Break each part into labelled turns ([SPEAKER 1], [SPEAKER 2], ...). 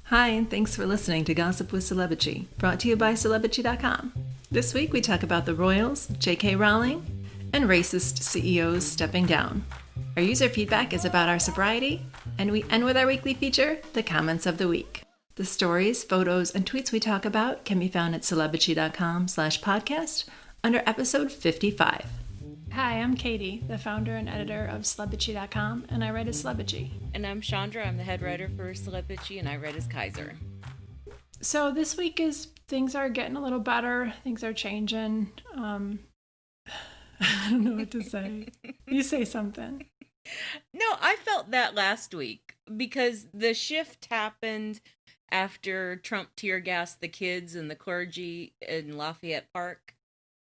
[SPEAKER 1] Hi, and thanks for listening to Gossip with Celebrity, brought to you by Celebrity.com. This week we talk about the royals, JK Rowling, and racist CEOs stepping down. Our user feedback is about our sobriety, and we end with our weekly feature, the comments of the week. The stories, photos, and tweets we talk about can be found at Celebrity.com/podcast under episode 55.
[SPEAKER 2] Hi, I'm Katie, the founder and editor of Celebrity.com, and I write as Celebrity.
[SPEAKER 3] And I'm Chandra, I'm the head writer for Celebrity, and I write as Kaiser.
[SPEAKER 2] So this week things are getting a little better, things are changing. I don't know what to say. You say something.
[SPEAKER 3] No, I felt that last week because the shift happened after Trump tear gassed the kids and the clergy in Lafayette Park.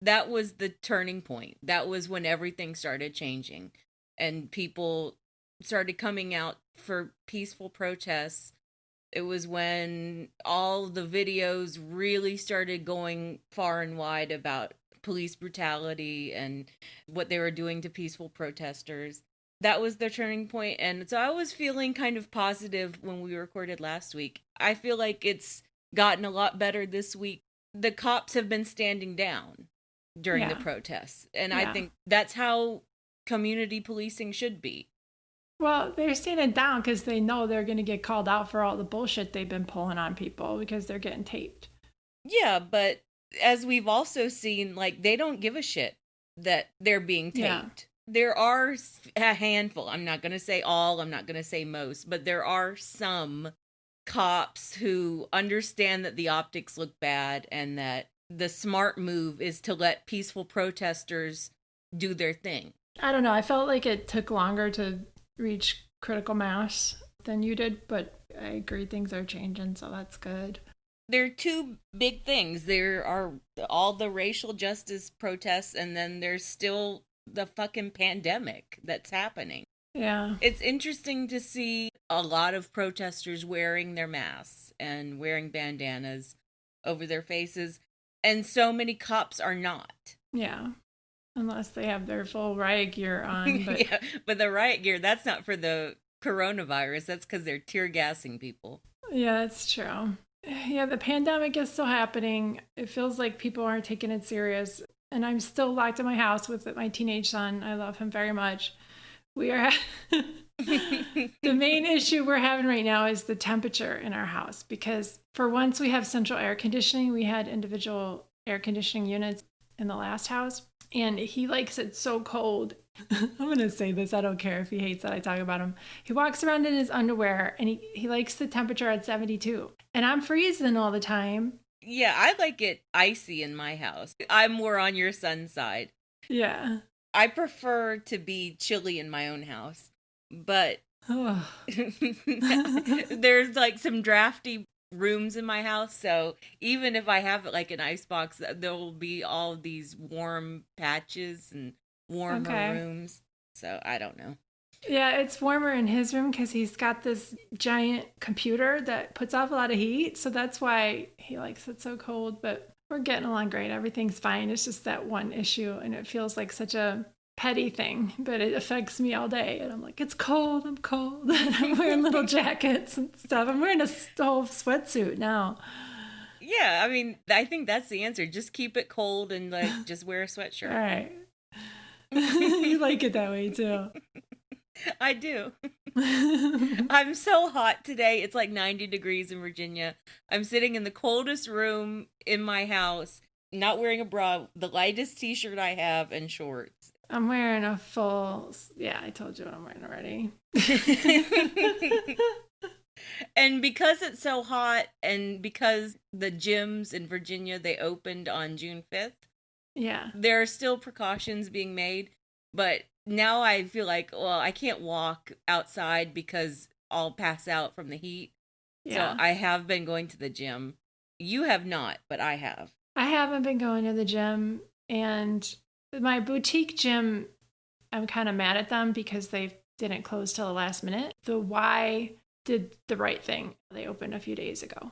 [SPEAKER 3] That was the turning point. That was when everything started changing and people started coming out for peaceful protests. It was when all the videos really started going far and wide about police brutality and what they were doing to peaceful protesters. That was the turning point. And so I was feeling kind of positive when we recorded last week. I feel like it's gotten a lot better this week. The cops have been standing down during the protests. And I think that's how community policing should be.
[SPEAKER 2] Well, they're standing down because they know they're going to get called out for all the bullshit they've been pulling on people because they're getting taped.
[SPEAKER 3] Yeah, but as we've also seen, like, they don't give a shit that they're being taped. Yeah. There are a handful, I'm not going to say all, I'm not going to say most, but there are some cops who understand that the optics look bad and that the smart move is to let peaceful protesters do their thing.
[SPEAKER 2] I don't know. I felt like it took longer to reach critical mass than you did, but I agree things are changing, so that's good.
[SPEAKER 3] There are two big things. There are all the racial justice protests, and then there's still the fucking pandemic that's happening.
[SPEAKER 2] Yeah.
[SPEAKER 3] It's interesting to see a lot of protesters wearing their masks and wearing bandanas over their faces. And so many cops are not.
[SPEAKER 2] Yeah. Unless they have their full riot gear on. But
[SPEAKER 3] yeah, but the riot gear, that's not for the coronavirus. That's because they're tear gassing people.
[SPEAKER 2] Yeah, that's true. Yeah, the pandemic is still happening. It feels like people aren't taking it serious. And I'm still locked in my house with my teenage son. I love him very much. We are... The main issue we're having right now is the temperature in our house, because for once we have central air conditioning. We had individual air conditioning units in the last house, and he likes it so cold. I'm going to say this. I don't care if he hates that I talk about him. He walks around in his underwear, and he likes the temperature at 72. And I'm freezing all the time.
[SPEAKER 3] Yeah, I like it icy in my house. I'm more on your son's side.
[SPEAKER 2] Yeah.
[SPEAKER 3] I prefer to be chilly in my own house. But there's like some drafty rooms in my house, so even if I have like an icebox, there will be all these warm patches and warmer rooms. So I don't know.
[SPEAKER 2] Yeah, it's warmer in his room because he's got this giant computer that puts off a lot of heat, so that's why he likes it so cold. But we're getting along great. Everything's fine. It's just that one issue, and it feels like such a petty thing, but it affects me all day. And I'm like, it's cold, I'm cold. And I'm wearing little jackets and stuff. I'm wearing a whole sweatsuit now.
[SPEAKER 3] Yeah, I mean, I think that's the answer. Just keep it cold and like just wear a sweatshirt.
[SPEAKER 2] All right. You like it that way too.
[SPEAKER 3] I do. I'm so hot today. It's like 90 degrees in Virginia. I'm sitting in the coldest room in my house, not wearing a bra, the lightest t-shirt I have, and shorts.
[SPEAKER 2] I'm wearing a full... Yeah, I told you what I'm wearing already.
[SPEAKER 3] And because it's so hot, and because the gyms in Virginia, they opened on June 5th.
[SPEAKER 2] Yeah.
[SPEAKER 3] There are still precautions being made, but now I feel like, well, I can't walk outside because I'll pass out from the heat. Yeah. So I have been going to the gym. You have not, but I have.
[SPEAKER 2] I haven't been going to the gym, and my boutique gym, I'm kind of mad at them because they didn't close till the last minute. The Y did the right thing. They opened a few days ago.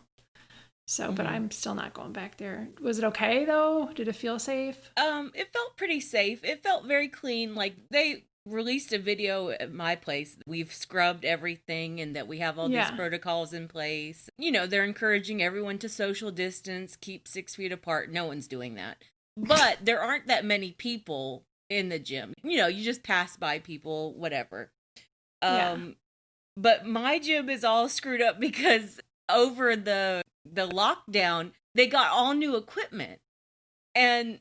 [SPEAKER 2] So, but I'm still not going back there. Was it okay though? Did it feel safe?
[SPEAKER 3] It felt pretty safe. It felt very clean. Like they released a video at my place. We've scrubbed everything and that we have all these protocols in place. They're encouraging everyone to social distance, keep 6 feet apart. No one's doing that. But there aren't that many people in the gym. You just pass by people, whatever. But my gym is all screwed up because over the lockdown, they got all new equipment. And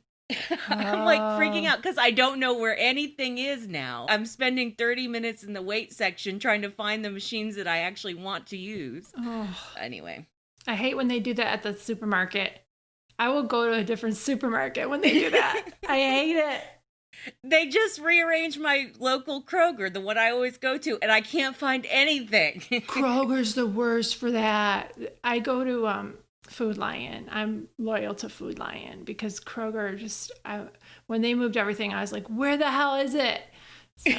[SPEAKER 3] I'm like freaking out because I don't know where anything is now. I'm spending 30 minutes in the weight section trying to find the machines that I actually want to use. Anyway.
[SPEAKER 2] I hate when they do that at the supermarket. I will go to a different supermarket when they do that. I hate it.
[SPEAKER 3] They just rearranged my local Kroger, the one I always go to, and I can't find anything.
[SPEAKER 2] Kroger's the worst for that. I go to Food Lion. I'm loyal to Food Lion because Kroger when they moved everything, I was like, where the hell is it? So.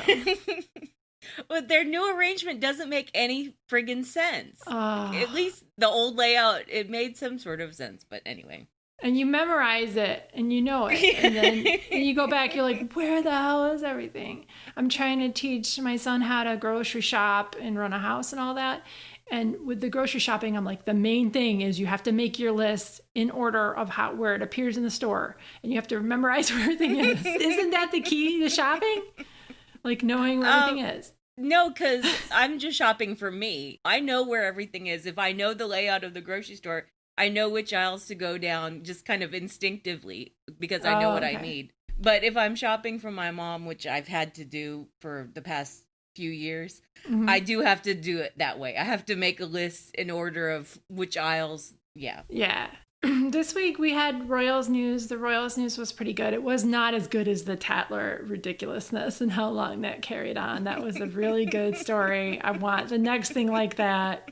[SPEAKER 3] Well, their new arrangement doesn't make any friggin' sense. At least the old layout, it made some sort of sense. But anyway.
[SPEAKER 2] And you memorize it and you know it. And then and you go back, you're like, where the hell is everything? I'm trying to teach my son how to grocery shop and run a house and all that. And with the grocery shopping, I'm like, the main thing is you have to make your list in order of where it appears in the store. And you have to memorize where everything is. Isn't that the key to shopping? Like knowing where everything is.
[SPEAKER 3] No, because I'm just shopping for me. I know where everything is. If I know the layout of the grocery store, I know which aisles to go down just kind of instinctively because I know what I need. But if I'm shopping for my mom, which I've had to do for the past few years, I do have to do it that way. I have to make a list in order of which aisles. Yeah.
[SPEAKER 2] This week we had Royals news. The Royals news was pretty good. It was not as good as the Tatler ridiculousness and how long that carried on. That was a really good story. I want the next thing like that.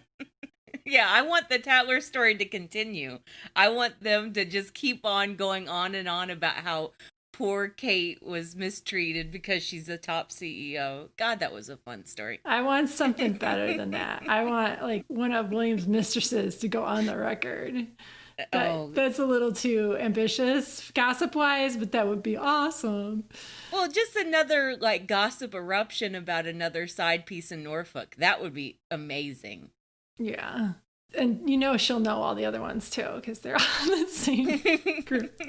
[SPEAKER 3] Yeah, I want the Tatler story to continue. I want them to just keep on going on and on about how poor Kate was mistreated because she's a top CEO. God, that was a fun story.
[SPEAKER 2] I want something better than that. I want like one of William's mistresses to go on the record. That's a little too ambitious gossip-wise, but that would be awesome.
[SPEAKER 3] Well, just another like gossip eruption about another side piece in Norfolk. That would be amazing.
[SPEAKER 2] Yeah. And she'll know all the other ones too, because they're all in the same group.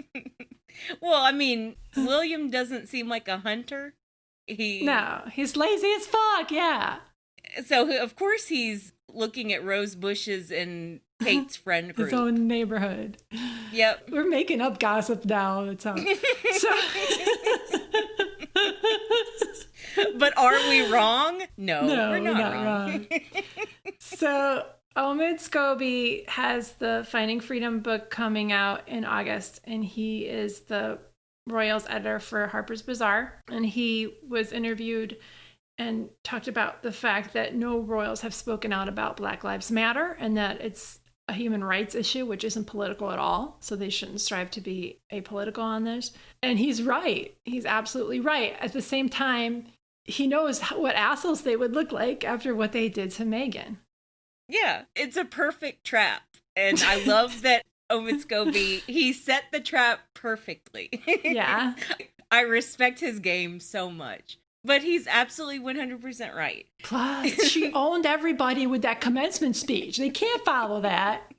[SPEAKER 3] Well, I mean, William doesn't seem like a hunter.
[SPEAKER 2] No, he's lazy as fuck, yeah.
[SPEAKER 3] So, of course, he's looking at rose bushes in Kate's friend group.
[SPEAKER 2] His own neighborhood.
[SPEAKER 3] Yep.
[SPEAKER 2] We're making up gossip now. It's so...
[SPEAKER 3] But are we wrong? No, we're not wrong.
[SPEAKER 2] So Omid Scobie has the Finding Freedom book coming out in August, and he is the Royals editor for Harper's Bazaar. And he was interviewed and talked about the fact that no Royals have spoken out about Black Lives Matter and that it's a human rights issue, which isn't political at all. So they shouldn't strive to be apolitical on this. And he's right. He's absolutely right. At the same time, he knows what assholes they would look like after what they did to Meghan.
[SPEAKER 3] Yeah, it's a perfect trap. And I love that Omid Scobie, he set the trap perfectly.
[SPEAKER 2] Yeah.
[SPEAKER 3] I respect his game so much. But he's absolutely 100% right.
[SPEAKER 2] Plus, she owned everybody with that commencement speech. They can't follow that.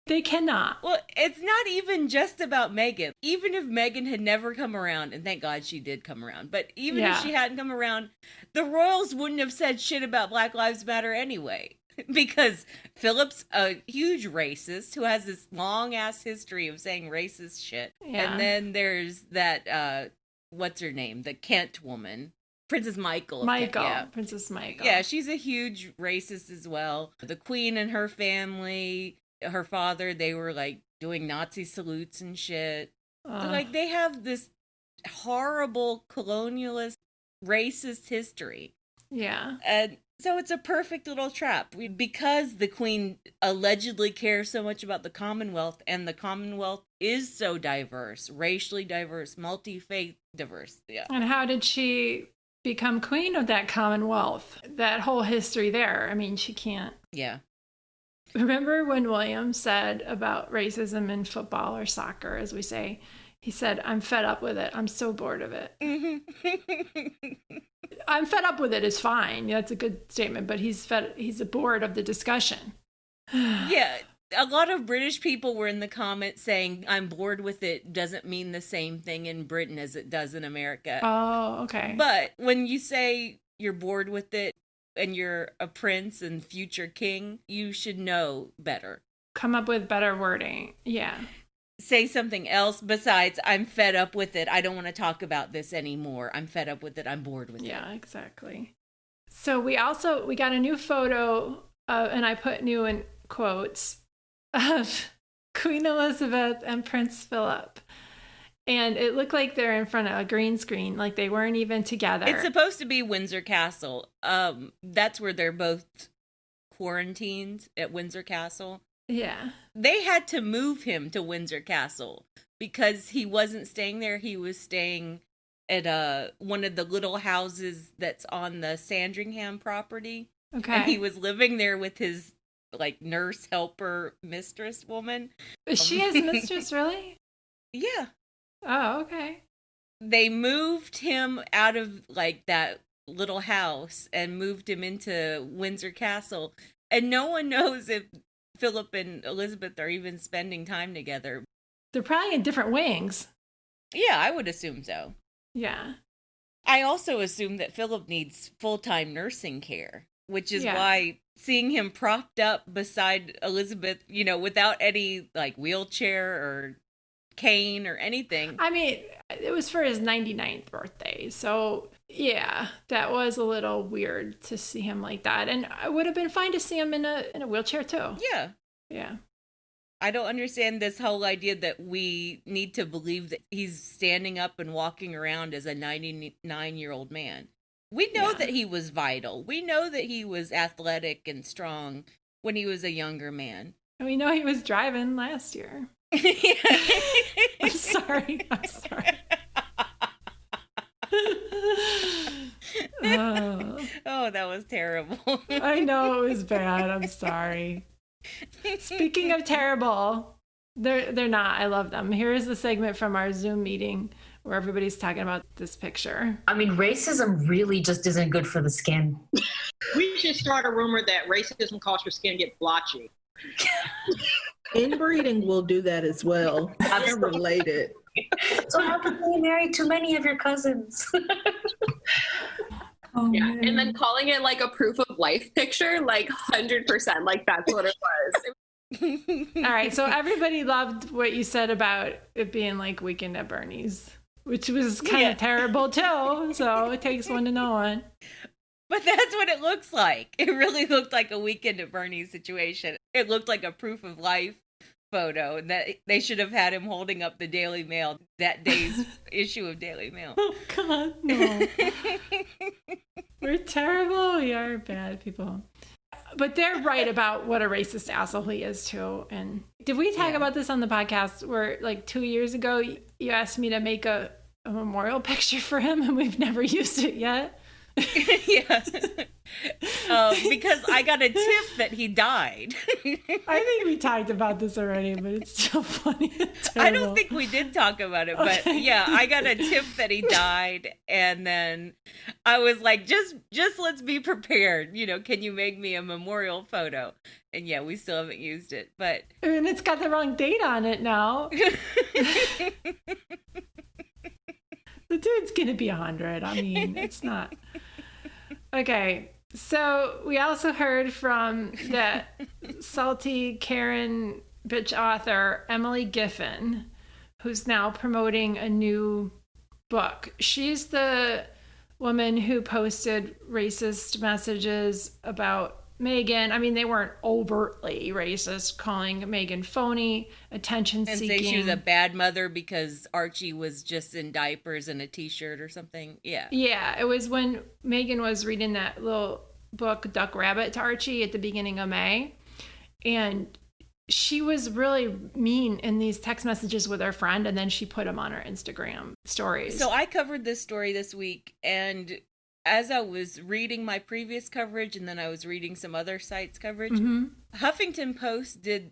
[SPEAKER 2] They cannot.
[SPEAKER 3] Well, it's not even just about Meghan. Even if Meghan had never come around, and thank God she did come around, but even if she hadn't come around, the Royals wouldn't have said shit about Black Lives Matter anyway. Because Philip's a huge racist who has this long-ass history of saying racist shit. Yeah. And then there's that, what's her name? The Kent woman. Princess Michael.
[SPEAKER 2] Princess Michael.
[SPEAKER 3] Yeah, she's a huge racist as well. The Queen and her family, her father, they were like doing Nazi salutes and shit. Like they have this horrible colonialist, racist history.
[SPEAKER 2] Yeah.
[SPEAKER 3] And so it's a perfect little trap. Because the Queen allegedly cares so much about the Commonwealth, and the Commonwealth is so diverse, racially diverse, multi-faith diverse. Yeah.
[SPEAKER 2] And how did she become queen of that Commonwealth? That whole history there. I mean, she can't.
[SPEAKER 3] Yeah.
[SPEAKER 2] Remember when William said about racism in football or soccer, as we say, He said, "I'm fed up with it. I'm so bored of it." I'm fed up with it is fine. That's a good statement, but he's bored of the discussion.
[SPEAKER 3] Yeah. A lot of British people were in the comments saying, "I'm bored with it" doesn't mean the same thing in Britain as it does in America.
[SPEAKER 2] Oh, okay.
[SPEAKER 3] But when you say you're bored with it and you're a prince and future king, you should know better.
[SPEAKER 2] Come up with better wording. Yeah.
[SPEAKER 3] Say something else besides, "I'm fed up with it. I don't want to talk about this anymore. I'm fed up with it. I'm bored with it."
[SPEAKER 2] Yeah, exactly. So we got a new photo, and I put new in quotes, of Queen Elizabeth and Prince Philip. And it looked like they're in front of a green screen, like they weren't even together.
[SPEAKER 3] It's supposed to be Windsor Castle. That's where they're both quarantined, at Windsor Castle.
[SPEAKER 2] Yeah.
[SPEAKER 3] They had to move him to Windsor Castle because he wasn't staying there. He was staying at one of the little houses that's on the Sandringham property.
[SPEAKER 2] Okay.
[SPEAKER 3] And he was living there with his nurse helper mistress woman.
[SPEAKER 2] Is she his mistress, really?
[SPEAKER 3] Yeah.
[SPEAKER 2] Oh, okay.
[SPEAKER 3] They moved him out of that little house and moved him into Windsor Castle. And no one knows if Philip and Elizabeth are even spending time together.
[SPEAKER 2] They're probably in different wings.
[SPEAKER 3] Yeah, I would assume so.
[SPEAKER 2] Yeah.
[SPEAKER 3] I also assume that Philip needs full-time nursing care, which is why seeing him propped up beside Elizabeth, without any wheelchair or cane or anything.
[SPEAKER 2] I mean, it was for his 99th birthday. So yeah, that was a little weird to see him like that. And it would have been fine to see him in a wheelchair too.
[SPEAKER 3] Yeah.
[SPEAKER 2] Yeah.
[SPEAKER 3] I don't understand this whole idea that we need to believe that he's standing up and walking around as a 99-year-old man. We know that he was vital. We know that he was athletic and strong when he was a younger man.
[SPEAKER 2] And we know he was driving last year. I'm sorry.
[SPEAKER 3] Oh, that was terrible.
[SPEAKER 2] I know it was bad. I'm sorry. Speaking of terrible, they're not. I love them. Here is the segment from our Zoom meeting where everybody's talking about this picture.
[SPEAKER 4] I mean, racism really just isn't good for the skin.
[SPEAKER 5] We should start a rumor that racism causes your skin to get blotchy.
[SPEAKER 6] Inbreeding will do that as well. They're related.
[SPEAKER 4] So how can you marry too many of your cousins?
[SPEAKER 7] Oh, yeah, man. And then calling it a proof of life picture, 100%, that's what it was.
[SPEAKER 2] All right, so everybody loved what you said about it being like Weekend at Bernie's, which was kind of terrible too. So it takes one to know one.
[SPEAKER 3] But that's what it looks like. It really looked like a Weekend at Bernie's situation. It looked like a proof of life photo, and that they should have had him holding up the Daily Mail, that day's issue of Daily Mail.
[SPEAKER 2] Oh God, no. We're terrible. We are bad people. But they're right about what a racist asshole he is too. And did we talk about this on the podcast where 2 years ago you asked me to make a memorial picture for him and we've never used it yet?
[SPEAKER 3] Yeah. Because I got a tip that he died.
[SPEAKER 2] I think we talked about this already, but it's still funny and terrible.
[SPEAKER 3] I don't think we did talk about it, but yeah, I got a tip that he died, and then I was like, just let's be prepared. Can you make me a memorial photo? And yeah, we still haven't used it, but
[SPEAKER 2] and it's got the wrong date on it now. The dude's gonna be 100. I mean, it's not. Okay, so we also heard from the salty Karen bitch author Emily Giffin, who's now promoting a new book. She's the woman who posted racist messages about Meghan. I mean, they weren't overtly racist, calling Meghan phony, attention seeking.
[SPEAKER 3] And say she was a bad mother because Archie was just in diapers and a t-shirt or something. Yeah.
[SPEAKER 2] Yeah, it was when Meghan was reading that little book, Duck Rabbit, to Archie at the beginning of May. And she was really mean in these text messages with her friend, and then she put them on her Instagram stories.
[SPEAKER 3] So I covered this story this week, and as I was reading my previous coverage and then I was reading some other sites' coverage, Huffington Post did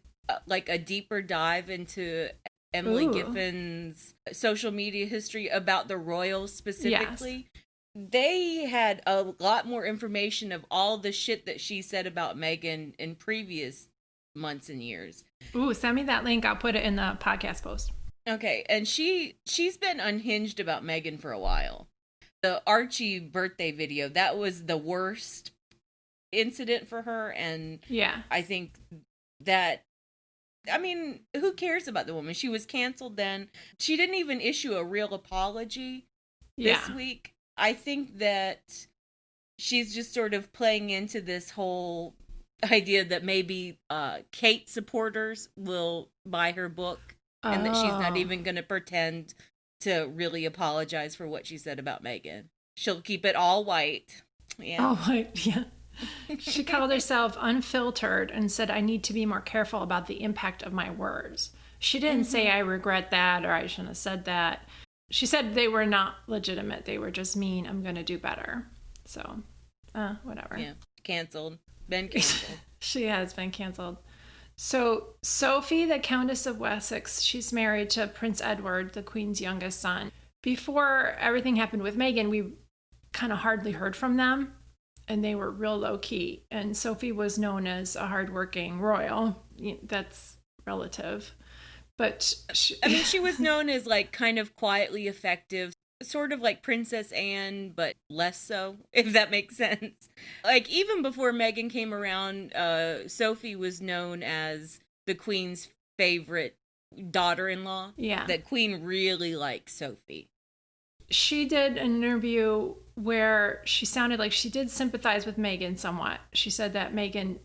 [SPEAKER 3] a deeper dive into Emily
[SPEAKER 2] Ooh.
[SPEAKER 3] Giffin's social media history about the royals specifically.
[SPEAKER 2] Yes.
[SPEAKER 3] They had a lot more information of all the shit that she said about Meghan in previous months and years.
[SPEAKER 2] Ooh, send me that link. I'll put it in the podcast post.
[SPEAKER 3] Okay, and she's been unhinged about Meghan for a while. The Archie birthday video, that was the worst incident for her, and
[SPEAKER 2] Yeah.
[SPEAKER 3] I think that, I mean, who cares about the woman? She was canceled then. She didn't even issue a real apology this week. I think that she's just sort of playing into this whole idea that maybe Kate supporters will buy her book, and that she's not even going to pretend to really apologize for what she said about Meghan. She'll keep it all white. Yeah.
[SPEAKER 2] Oh, white, yeah. She called herself unfiltered and said, I need to be more careful about the impact of my words. She didn't say, I regret that, or I shouldn't have said that. She said they were not legitimate. They were just mean. I'm going to do better. So, whatever.
[SPEAKER 3] Yeah. Canceled. Been canceled.
[SPEAKER 2] She has been canceled. So, Sophie, the Countess of Wessex, she's married to Prince Edward, the Queen's youngest son. Before everything happened with Meghan, we kind of hardly heard from them, and they were real low-key. And Sophie was known as a hardworking royal. That's relative. But
[SPEAKER 3] she was known as like kind of quietly effective, sort of like Princess Anne, but less so, if that makes sense. Like even before Meghan came around, Sophie was known as the Queen's favorite daughter-in-law.
[SPEAKER 2] Yeah.
[SPEAKER 3] That Queen really liked Sophie.
[SPEAKER 2] She did an interview where she sounded like she did sympathize with Meghan somewhat. She said that Meghan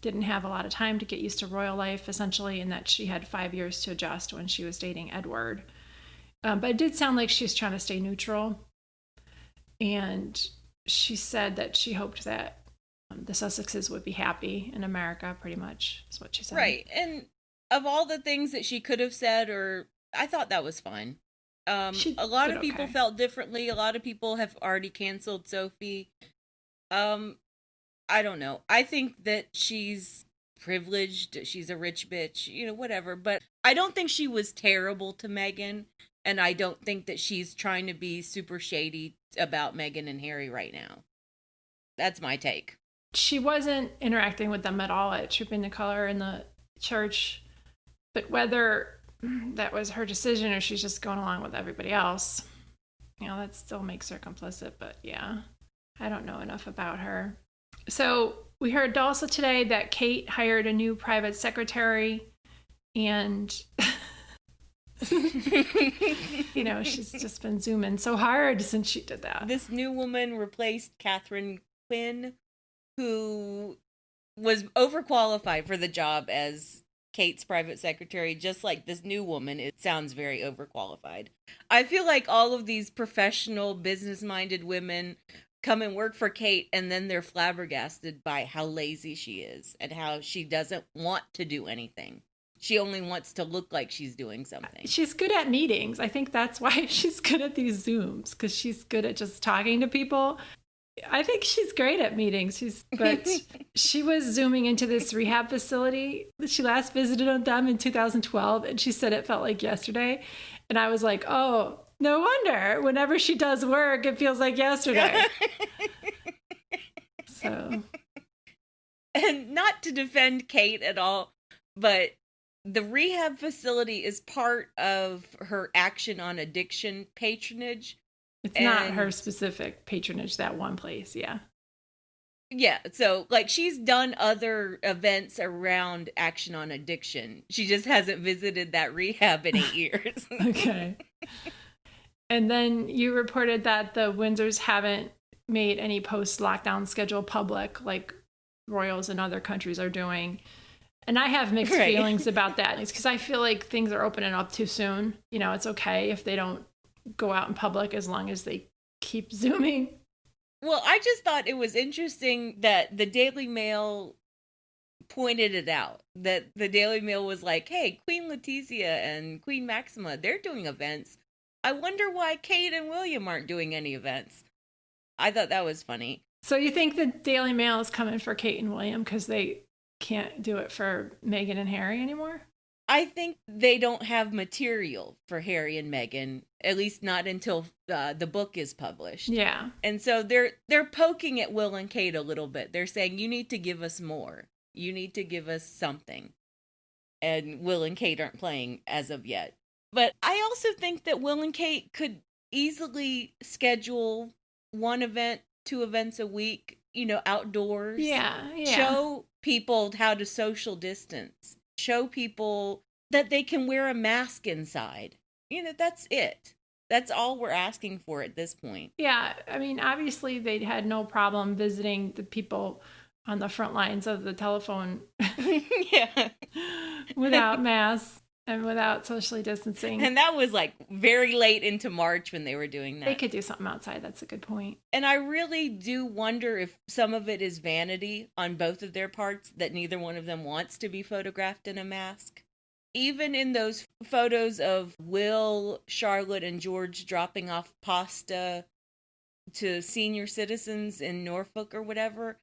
[SPEAKER 2] didn't have a lot of time to get used to royal life, essentially, and that she had 5 years to adjust when she was dating Edward. But it did sound like she was trying to stay neutral. And she said that she hoped that the Sussexes would be happy in America, pretty much, is what she said.
[SPEAKER 3] Right. And of all the things that she could have said, or I thought that was fine. A lot of people felt differently. A lot of people have already canceled Sophie. I don't know. I think that she's privileged. She's a rich bitch, whatever. But I don't think she was terrible to Meghan. And I don't think that she's trying to be super shady about Meghan and Harry right now. That's my take.
[SPEAKER 2] She wasn't interacting with them at all at Trooping the Color in the church. But whether that was her decision or she's just going along with everybody else, that still makes her complicit. But yeah, I don't know enough about her. So we heard also today that Kate hired a new private secretary, and she's just been zooming so hard since she did that.
[SPEAKER 3] This new woman replaced Catherine Quinn, who was overqualified for the job as Kate's private secretary. Just like this new woman, it sounds very overqualified. I feel like all of these professional, business-minded women come and work for Kate, and then they're flabbergasted by how lazy she is and how she doesn't want to do anything. She only wants to look like she's doing something.
[SPEAKER 2] She's good at meetings. I think that's why she's good at these Zooms, because she's good at just talking to people. I think she's great at meetings. But she was Zooming into this rehab facility. She last visited them in 2012, and she said it felt like yesterday. And I was like, oh, no wonder. Whenever she does work, it feels like yesterday. So,
[SPEAKER 3] and not to defend Kate at all, but the rehab facility is part of her Action on Addiction patronage.
[SPEAKER 2] It's not her specific patronage, that one place, yeah.
[SPEAKER 3] Yeah, so, she's done other events around Action on Addiction. She just hasn't visited that rehab in 8 years.
[SPEAKER 2] Okay. And then you reported that the Windsors haven't made any post-lockdown schedule public like royals in other countries are doing. And I have mixed feelings about that. It's because I feel like things are opening up too soon. It's okay if they don't go out in public as long as they keep Zooming.
[SPEAKER 3] Well, I just thought it was interesting that the Daily Mail pointed it out. That the Daily Mail was like, hey, Queen Letizia and Queen Maxima, they're doing events. I wonder why Kate and William aren't doing any events. I thought that was funny.
[SPEAKER 2] So you think the Daily Mail is coming for Kate and William because they can't do it for Meghan and Harry anymore?
[SPEAKER 3] I think they don't have material for Harry and Meghan, at least not until the book is published.
[SPEAKER 2] Yeah.
[SPEAKER 3] And so they're poking at Will and Kate a little bit. They're saying, you need to give us more. You need to give us something. And Will and Kate aren't playing as of yet. But I also think that Will and Kate could easily schedule 1 event, 2 events a week, outdoors.
[SPEAKER 2] Yeah.
[SPEAKER 3] Show people how to social distance. Show people that they can wear a mask inside. That's it. That's all we're asking for at this point.
[SPEAKER 2] Yeah. I mean, obviously they had no problem visiting the people on the front lines of the telephone
[SPEAKER 3] Yeah.
[SPEAKER 2] without masks and without socially distancing.
[SPEAKER 3] And that was like very late into March when they were doing that.
[SPEAKER 2] They could do something outside. That's a good point.
[SPEAKER 3] And I really do wonder if some of it is vanity on both of their parts, that neither one of them wants to be photographed in a mask. Even in those photos of Will, Charlotte, and George dropping off pasta to senior citizens in Norfolk or whatever,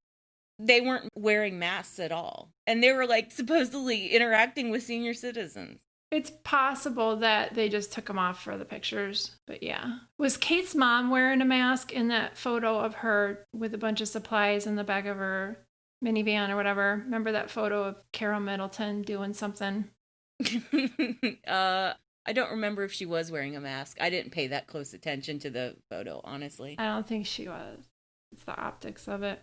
[SPEAKER 3] they weren't wearing masks at all. And they were like supposedly interacting with senior citizens.
[SPEAKER 2] It's possible that they just took them off for the pictures, but yeah. Was Kate's mom wearing a mask in that photo of her with a bunch of supplies in the back of her minivan or whatever? Remember that photo of Carol Middleton doing something?
[SPEAKER 3] I don't remember if she was wearing a mask. I didn't pay that close attention to the photo, honestly.
[SPEAKER 2] I don't think she was. It's the optics of it.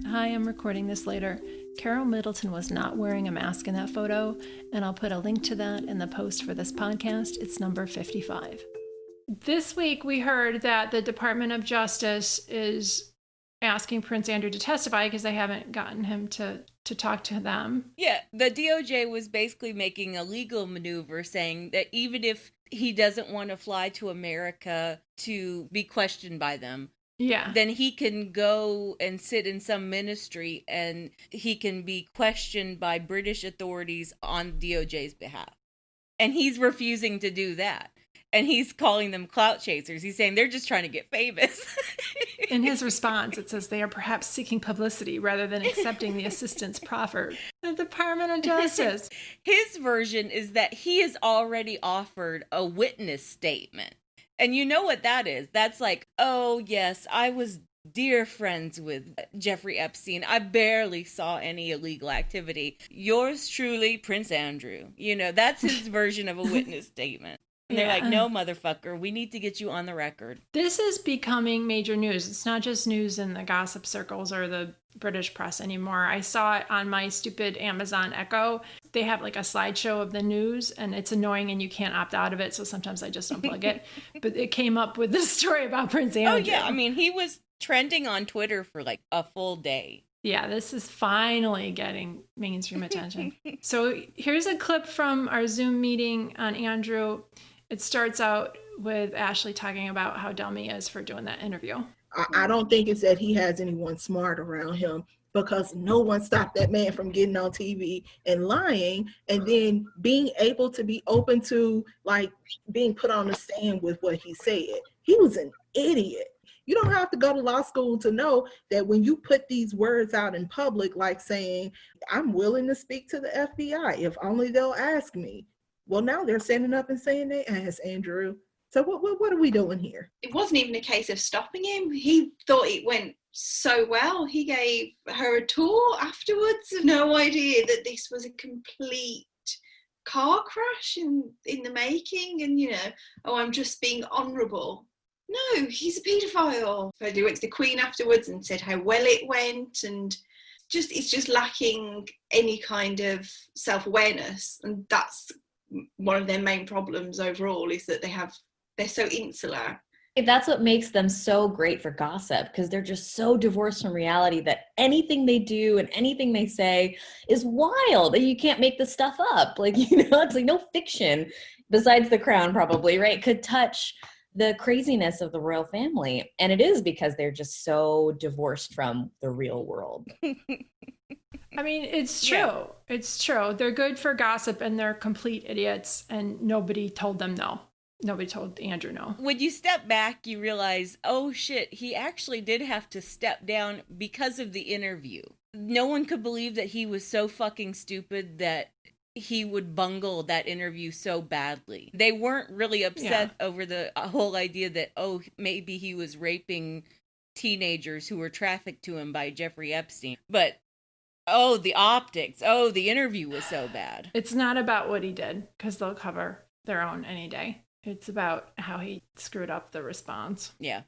[SPEAKER 2] Hi, I'm recording this later. Carol Middleton was not wearing a mask in that photo, and I'll put a link to that in the post for this podcast. It's number 55. This week, we heard that the Department of Justice is asking Prince Andrew to testify because they haven't gotten him to talk to them.
[SPEAKER 3] Yeah, the DOJ was basically making a legal maneuver saying that even if he doesn't want to fly to America to be questioned by them,
[SPEAKER 2] yeah,
[SPEAKER 3] then he can go and sit in some ministry and he can be questioned by British authorities on DOJ's behalf. And he's refusing to do that. And he's calling them clout chasers. He's saying they're just trying to get famous.
[SPEAKER 2] In his response, it says they are perhaps seeking publicity rather than accepting the assistance proffered. The Department of Justice.
[SPEAKER 3] His version is that he has already offered a witness statement. And you know what that is? That's like, oh, yes, I was dear friends with Jeffrey Epstein. I barely saw any illegal activity. Yours truly, Prince Andrew. That's his version of a witness statement. And they're like, no, motherfucker, we need to get you on the record.
[SPEAKER 2] This is becoming major news. It's not just news in the gossip circles or the British press anymore. I saw it on my stupid Amazon Echo. They have like a slideshow of the news, and it's annoying and you can't opt out of it. So sometimes I just unplug it. But it came up with this story about Prince Andrew.
[SPEAKER 3] Oh, yeah. I mean, he was trending on Twitter for like a full day.
[SPEAKER 2] Yeah, this is finally getting mainstream attention. So here's a clip from our Zoom meeting on Andrew. It starts out with Ashley talking about how dumb he is for doing that interview.
[SPEAKER 6] I don't think it's that he has anyone smart around him, because no one stopped that man from getting on TV and lying and then being able to be open to like being put on the stand with what he said. He was an idiot. You don't have to go to law school to know that when you put these words out in public, like saying, I'm willing to speak to the FBI if only they'll ask me. Well, now they're standing up and saying they asked Andrew. So what are we doing here?
[SPEAKER 8] It wasn't even a case of stopping him. He thought it went so well. He gave her a tour afterwards. No idea that this was a complete car crash in the making. And, I'm just being honourable. No, he's a paedophile. So he went to the Queen afterwards and said how well it went. And it's just lacking any kind of self-awareness. And that's one of their main problems overall, is that they're so insular.
[SPEAKER 9] That's what makes them so great for gossip, because they're just so divorced from reality that anything they do and anything they say is wild. You can't make this stuff up. It's like no fiction besides the crown probably, right, could touch the craziness of the royal family. And it is because they're just so divorced from the real world.
[SPEAKER 2] I mean, it's true. Yeah. It's true. They're good for gossip and they're complete idiots, and nobody told them no. Nobody told Andrew no.
[SPEAKER 3] When you step back, you realize, oh shit, he actually did have to step down because of the interview. No one could believe that he was so fucking stupid that he would bungle that interview so badly. They weren't really upset over the whole idea that, oh, maybe he was raping teenagers who were trafficked to him by Jeffrey Epstein. But, oh, the optics. Oh, the interview was so bad.
[SPEAKER 2] It's not about what he did, because they'll cover their own any day. It's about how he screwed up the response.
[SPEAKER 3] Yeah.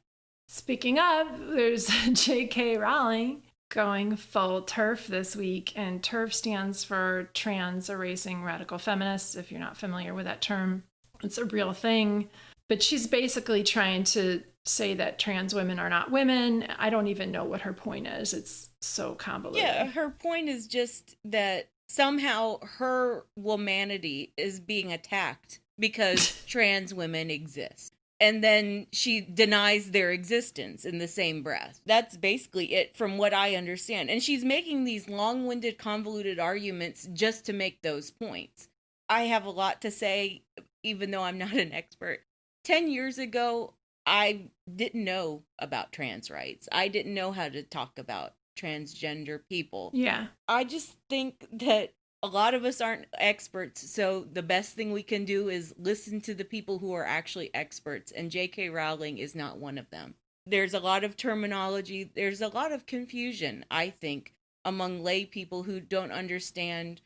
[SPEAKER 2] Speaking of, there's JK Rowling going full TERF this week, and TERF stands for Trans Erasing Radical Feminists, if you're not familiar with that term. It's a real thing, but she's basically trying to say that trans women are not women. I don't even know what her point is. It's so convoluted.
[SPEAKER 3] Yeah, her point is just that somehow her womanity is being attacked because trans women exist. And then she denies their existence in the same breath. That's basically it from what I understand. And she's making these long-winded, convoluted arguments just to make those points. I have a lot to say, even though I'm not an expert. 10 years ago, I didn't know about trans rights. I didn't know how to talk about transgender people.
[SPEAKER 2] Yeah.
[SPEAKER 3] I just think that a lot of us aren't experts, so the best thing we can do is listen to the people who are actually experts, and JK Rowling is not one of them. There's a lot of terminology, there's a lot of confusion, I think, among lay people who don't understand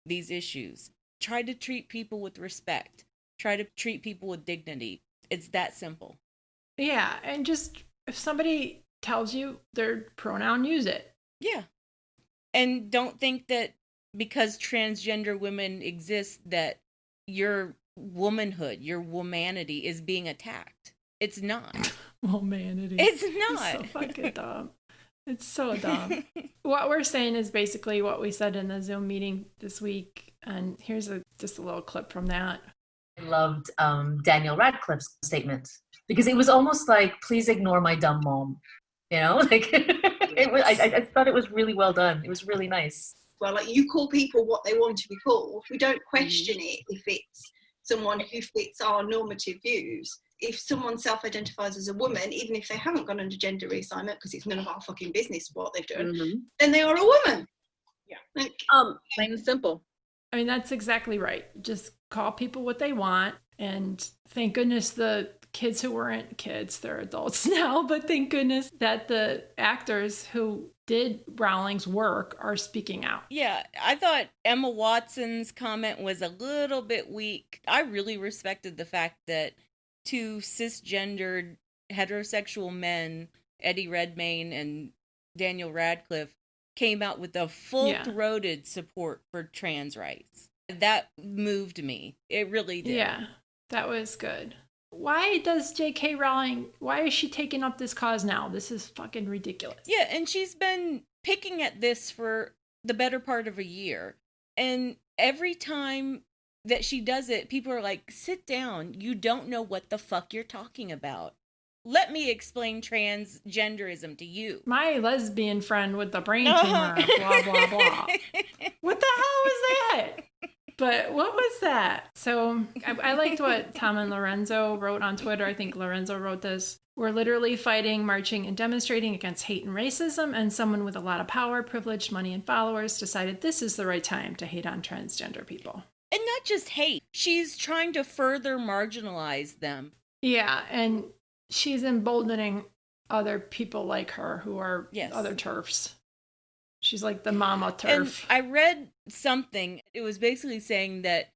[SPEAKER 3] these issues. Try to treat people with respect. Try to treat people with dignity. It's that simple.
[SPEAKER 2] Yeah, and just if somebody tells you their pronoun, use it.
[SPEAKER 3] Yeah. And don't think that because transgender women exist that your womanhood, your womanity is being attacked. It's not.
[SPEAKER 2] Womanity.
[SPEAKER 3] It's not.
[SPEAKER 2] It's so fucking dumb. It's so dumb. What we're saying is basically what we said in the Zoom meeting this week. And here's just a little clip from that.
[SPEAKER 10] I loved Daniel Radcliffe's statement because it was almost like, please ignore my dumb mom. You know, like I thought it was really well done. It was really nice.
[SPEAKER 8] Well, like, you call people what they want to be called. We don't question it if it's someone who fits our normative views. If someone self-identifies as a woman, even if they haven't gone under gender reassignment, because it's none of our fucking business what they've done, then they are a woman. Yeah. Like,
[SPEAKER 5] plain and simple.
[SPEAKER 2] I mean, that's exactly right. Just call people what they want. And thank goodness the kids who weren't kids, they're adults now, but thank goodness that the actors who did Rowling's work are speaking out.
[SPEAKER 3] Yeah, I thought Emma Watson's comment was a little bit weak. I really respected the fact that two cisgendered heterosexual men, Eddie Redmayne and Daniel Radcliffe, came out with a full-throated support for trans rights. That moved me. It really did.
[SPEAKER 2] Yeah, that was good. Why does JK Rowling, why is she taking up this cause now? This is fucking ridiculous.
[SPEAKER 3] Yeah, and she's been picking at this for the better part of a year. And every time that she does it, people are like, sit down. You don't know what the fuck you're talking about. Let me explain transgenderism to you.
[SPEAKER 2] My lesbian friend with the brain tumor, blah, blah, blah. What the hell was that? But what was that? So I liked what Tom and Lorenzo wrote on Twitter. I think Lorenzo wrote this. We're literally fighting, marching, and demonstrating against hate and racism, and someone with a lot of power, privilege, money, and followers decided this is the right time to hate on transgender people.
[SPEAKER 3] And not just hate. She's trying to further marginalize them.
[SPEAKER 2] Yeah, and she's emboldening other people like her who are other TERFs. She's like the mama TERF.
[SPEAKER 3] And I read something. It was basically saying that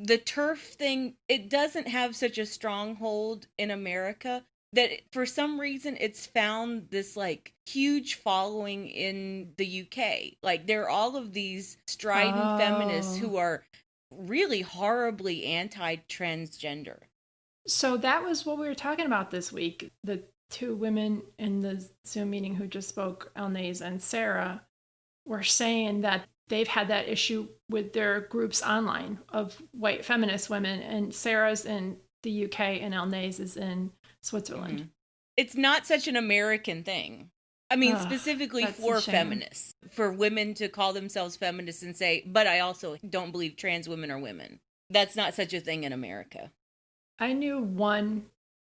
[SPEAKER 3] the TERF thing, it doesn't have such a stronghold in America, that for some reason it's found this like huge following in the UK. Like there are all of these strident feminists who are really horribly anti-transgender.
[SPEAKER 2] So that was what we were talking about this week. The two women in the Zoom meeting who just spoke, Elnaise and Sarah, were saying that they've had that issue with their groups online of white feminist women, and Sarah's in the UK and Elnaise is in Switzerland.
[SPEAKER 3] Mm-hmm. It's not such an American thing. I mean, specifically for feminists, for women to call themselves feminists and say, but I also don't believe trans women are women. That's not such a thing in America.
[SPEAKER 2] I knew one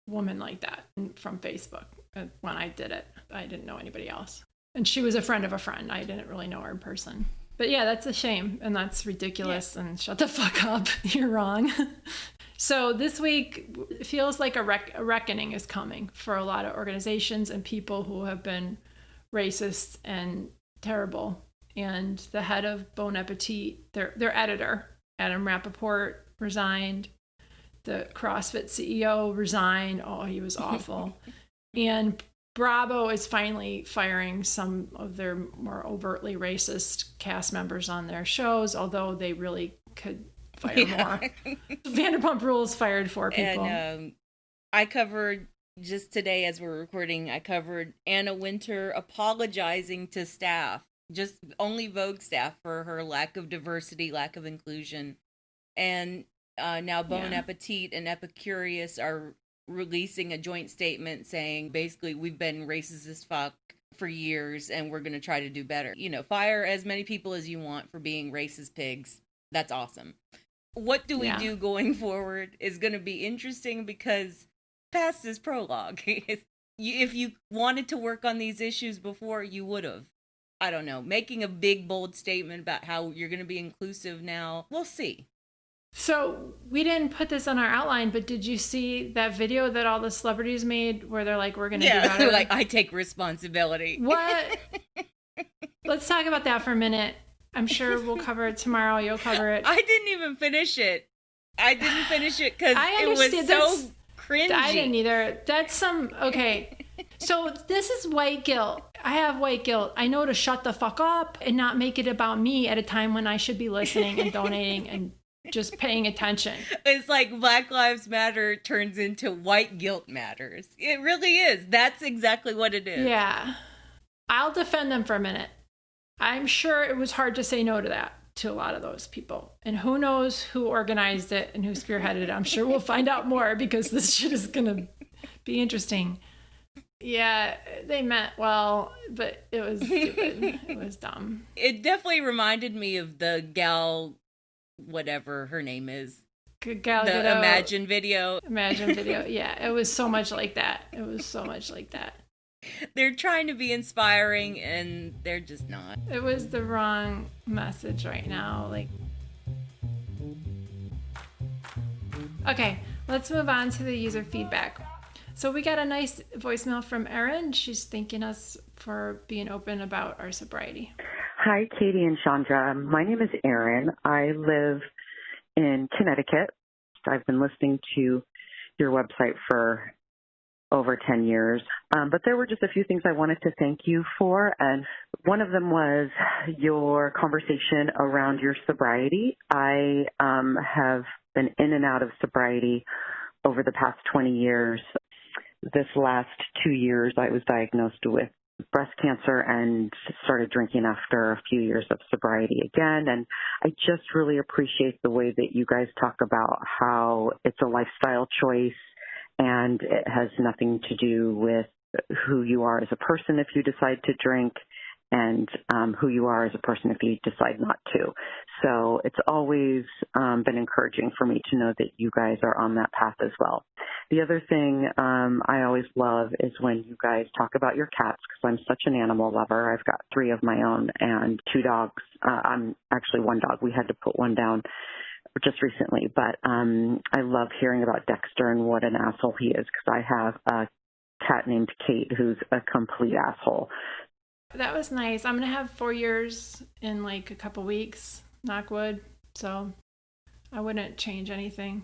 [SPEAKER 2] woman like that from Facebook when I did it. I didn't know anybody else. And she was a friend of a friend. I didn't really know her in person. But yeah, that's a shame and that's ridiculous. Yeah. And shut the fuck up. You're wrong. So this week feels like a reckoning is coming for a lot of organizations and people who have been racist and terrible. And the head of Bon Appetit, their editor, Adam Rappaport, resigned. The CrossFit CEO resigned. Oh, he was awful. And Bravo is finally firing some of their more overtly racist cast members on their shows, although they really could fire more. Vanderpump Rules fired 4 people.
[SPEAKER 3] And I covered, just today as we're recording, I covered Anna Wintour apologizing to staff, just only Vogue staff, for her lack of diversity, lack of inclusion. And now Bon Appetit and Epicurious are releasing a joint statement saying, basically, we've been racist as fuck for years and we're going to try to do better. You know, fire as many people as you want for being racist pigs. That's awesome. What do we do going forward is going to be interesting, because past this prologue. If you wanted to work on these issues before, you would have. I don't know, making a big, bold statement about how you're going to be inclusive now. We'll see.
[SPEAKER 2] So we didn't put this on our outline, but did you see that video that all the celebrities made where they're like, we're going to do better?
[SPEAKER 3] They're like, I take responsibility.
[SPEAKER 2] What? Let's talk about that for a minute. I'm sure we'll cover it tomorrow. You'll cover it.
[SPEAKER 3] I didn't even finish it. Because it was so cringy.
[SPEAKER 2] I didn't either. That's some, okay. So this is white guilt. I have white guilt. I know to shut the fuck up and not make it about me at a time when I should be listening and donating and just paying attention.
[SPEAKER 3] It's like Black Lives Matter turns into white guilt matters. It really is. That's exactly what it is.
[SPEAKER 2] Yeah. I'll defend them for a minute. I'm sure it was hard to say no to that, to a lot of those people. And who knows who organized it and who spearheaded it. I'm sure we'll find out more, because this shit is going to be interesting. Yeah, they meant well, but it was stupid. It was dumb.
[SPEAKER 3] It definitely reminded me of the gal, whatever her name is.
[SPEAKER 2] Gal
[SPEAKER 3] the
[SPEAKER 2] Gadot.
[SPEAKER 3] Imagine video.
[SPEAKER 2] Imagine video. Yeah, it was so much like that.
[SPEAKER 3] They're trying to be inspiring and they're just not.
[SPEAKER 2] It was the wrong message right now. Okay, let's move on to the user feedback. So we got a nice voicemail from Erin. She's thanking us for being open about our sobriety.
[SPEAKER 11] Hi, Katie and Chandra. My name is Erin. I live in Connecticut. I've been listening to your website for over 10 years. But there were just a few things I wanted to thank you for. And one of them was your conversation around your sobriety. I have been in and out of sobriety over the past 20 years. This last 2 years, I was diagnosed with breast cancer and started drinking after a few years of sobriety again. And I just really appreciate the way that you guys talk about how it's a lifestyle choice and it has nothing to do with who you are as a person if you decide to drink, and who you are as a person if you decide not to. So it's always been encouraging for me to know that you guys are on that path as well. The other thing I always love is when you guys talk about your cats, because I'm such an animal lover. I've got 3 of my own and 2 dogs. I'm actually 1 dog. We had to put 1 down just recently, but I love hearing about Dexter and what an asshole he is, because I have a cat named Kate who's a complete asshole.
[SPEAKER 2] That was nice. I'm going to have 4 years in a couple weeks, knock wood, so I wouldn't change anything.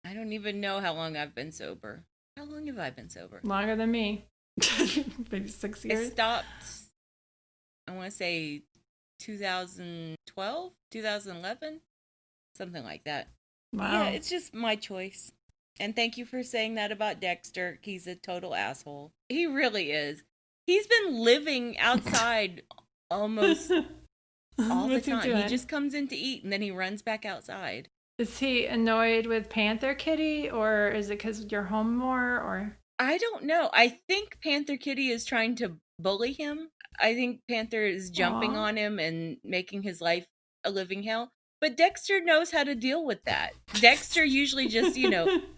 [SPEAKER 3] I don't even know how long I've been sober. How long have I been sober?
[SPEAKER 2] Longer than me. Maybe 6 years.
[SPEAKER 3] It stopped, I want to say 2012, 2011, something like that.
[SPEAKER 2] Wow.
[SPEAKER 3] Yeah, it's just my choice. And thank you for saying that about Dexter. He's a total asshole. He really is. He's been living outside almost all the time. He just comes in to eat and then he runs back outside.
[SPEAKER 2] Is he annoyed with Panther Kitty, or is it because you're home more, or?
[SPEAKER 3] I don't know. I think Panther Kitty is trying to bully him. I think Panther is jumping on him and making his life a living hell. But Dexter knows how to deal with that. Dexter usually just,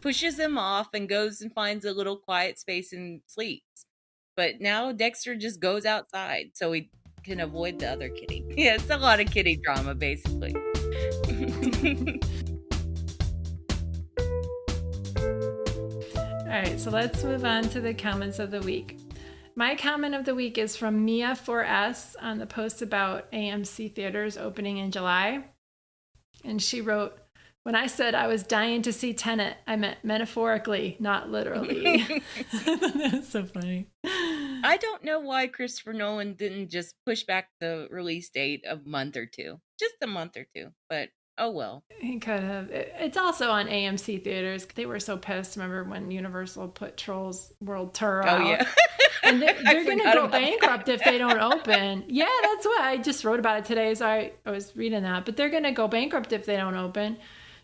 [SPEAKER 3] pushes him off and goes and finds a little quiet space and sleeps. But now Dexter just goes outside so he can avoid the other kitty. Yeah, it's a lot of kitty drama, basically.
[SPEAKER 2] All right, so let's move on to the comments of the week. My comment of the week is from Mia4S on the post about AMC theaters opening in July. And she wrote, "When I said I was dying to see Tenet, I meant metaphorically, not literally." That's so funny.
[SPEAKER 3] I don't know why Christopher Nolan didn't just push back the release date a month or two. Just a month or two. But oh well.
[SPEAKER 2] He could have. It's also on AMC theaters. They were so pissed. Remember when Universal put Trolls World Tour out?
[SPEAKER 3] Oh, yeah.
[SPEAKER 2] And they're going to go bankrupt if they don't open. Yeah, that's what I just wrote about it today. So I was reading that. But they're going to go bankrupt if they don't open.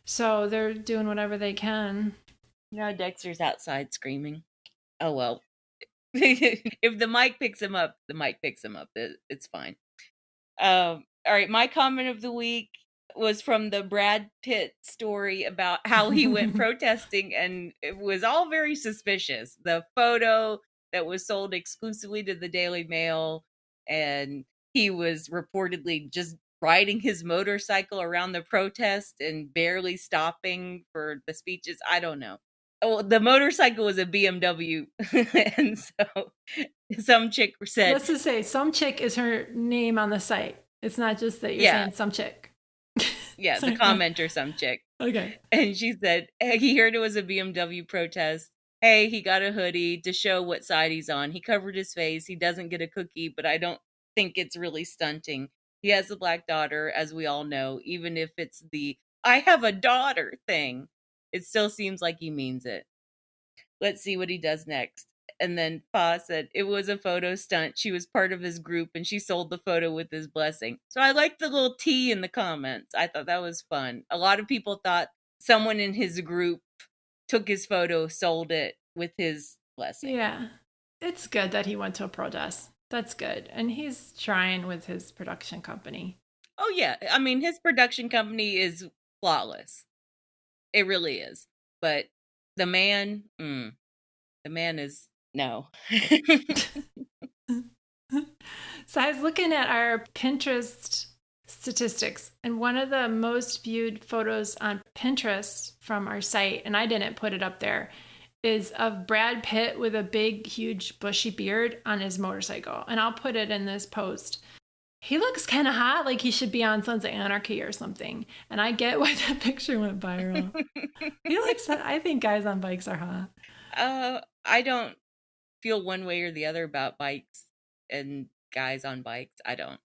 [SPEAKER 2] So they're doing whatever they can.
[SPEAKER 3] Now Dexter's outside screaming. Oh, well. If the mic picks him up, the mic picks him up. It's fine. All right, my comment of the week was from the Brad Pitt story about how he went protesting, and it was all very suspicious. The photo that was sold exclusively to the Daily Mail, and he was reportedly just riding his motorcycle around the protest and barely stopping for the speeches. I don't know. Well, the motorcycle was a BMW, and so some chick said...
[SPEAKER 2] Let's just say some chick is her name on the site. It's not just that you're saying some chick.
[SPEAKER 3] Yeah, the commenter, some chick.
[SPEAKER 2] Okay.
[SPEAKER 3] And she said, hey, he heard it was a BMW protest. Hey, he got a hoodie to show what side he's on. He covered his face. He doesn't get a cookie, but I don't think it's really stunting. He has a black daughter, as we all know, even if it's the I have a daughter thing. It still seems like he means it. Let's see what he does next. And then Pa said it was a photo stunt. She was part of his group and she sold the photo with his blessing. So I liked the little T in the comments. I thought that was fun. A lot of people thought someone in his group took his photo, sold it with his blessing.
[SPEAKER 2] Yeah. It's good that he went to a protest. That's good. And he's trying with his production company.
[SPEAKER 3] Oh, yeah. I mean, his production company is flawless. It really is. But the man is no.
[SPEAKER 2] So I was looking at our Pinterest statistics, and one of the most viewed photos on Pinterest from our site, and I didn't put it up there, is of Brad Pitt with a big, huge, bushy beard on his motorcycle. And I'll put it in this post. He looks kind of hot, like he should be on Sons of Anarchy or something. And I get why that picture went viral. I think guys on bikes are hot.
[SPEAKER 3] I don't feel one way or the other about bikes and guys on bikes. I don't.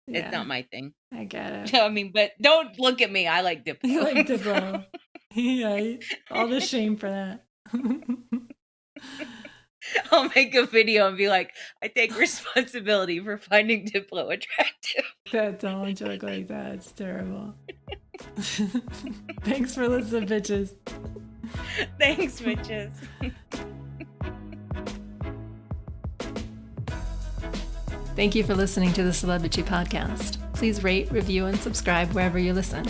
[SPEAKER 3] Yeah, it's not my thing.
[SPEAKER 2] I get it.
[SPEAKER 3] I mean, but don't look at me. I like Diplo.
[SPEAKER 2] You like Diplo. Yeah, all the shame for that.
[SPEAKER 3] I'll make a video and be like, I take responsibility for finding Diplo attractive.
[SPEAKER 2] Don't joke like that. It's terrible. Thanks for listening, bitches.
[SPEAKER 3] Thanks, bitches.
[SPEAKER 1] Thank you for listening to the Celebrity Podcast. Please rate, review, and subscribe wherever you listen.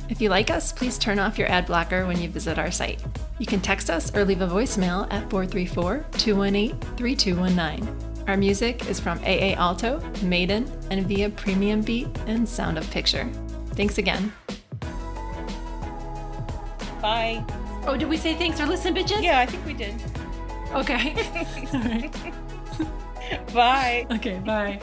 [SPEAKER 1] If you like us, please turn off your ad blocker when you visit our site. You can text us or leave a voicemail at 434-218-3219. Our music is from AA Alto, Maiden, and via Premium Beat and Sound of Picture. Thanks again.
[SPEAKER 3] Bye.
[SPEAKER 2] Oh, did we say thanks for listening, bitches?
[SPEAKER 3] Yeah, I think we did.
[SPEAKER 2] Okay. All right.
[SPEAKER 3] Bye.
[SPEAKER 2] Okay, bye.